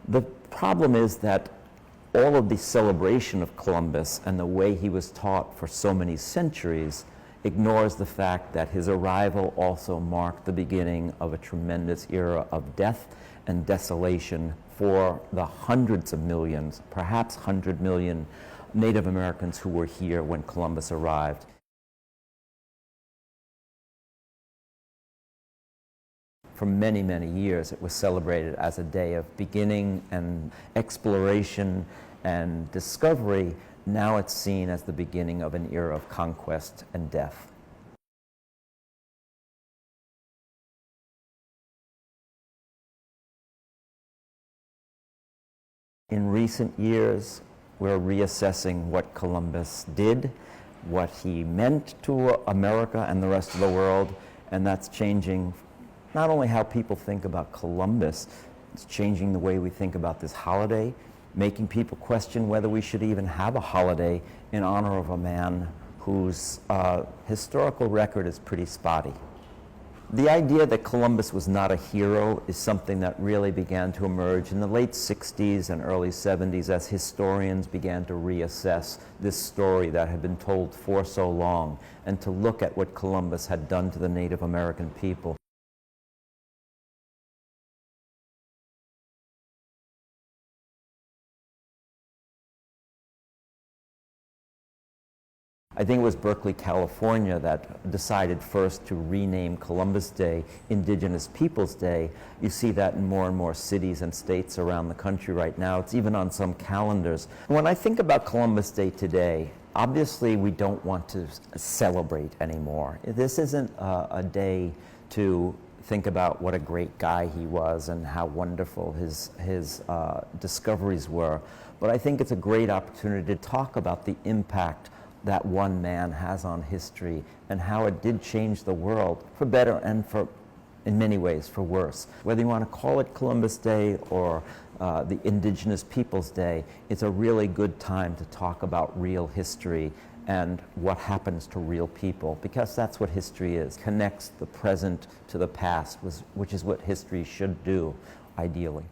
The problem is that all of the celebration of Columbus and the way he was taught for so many centuries ignores the fact that his arrival also marked the beginning of a tremendous era of death and desolation for the hundreds of millions, perhaps 100 million Native Americans who were here when Columbus arrived. For many, many years, it was celebrated as a day of beginning and exploration and discovery. Now it's seen as the beginning of an era of conquest and death. In recent years, we're reassessing what Columbus did, what he meant to America and the rest of the world, and that's changing not only how people think about Columbus, it's changing the way we think about this holiday, making people question whether we should even have a holiday in honor of a man whose historical record is pretty spotty. The idea that Columbus was not a hero is something that really began to emerge in the late 60s and early 70s as historians began to reassess this story that had been told for so long and to look at what Columbus had done to the Native American people. I think it was Berkeley, California that decided first to rename Columbus Day Indigenous Peoples Day. You see that in more and more cities and states around the country right now. It's even on some calendars. When I think about Columbus Day today, obviously we don't want to celebrate anymore. This isn't a day to think about what a great guy he was and how wonderful his discoveries were. But I think it's a great opportunity to talk about the impact that one man has on history and how it did change the world for better and for, in many ways, for worse. Whether you want to call it Columbus Day or the Indigenous Peoples Day, it's a really good time to talk about real history and what happens to real people, because that's what history is. Connects the present to the past, which is what history should do, ideally.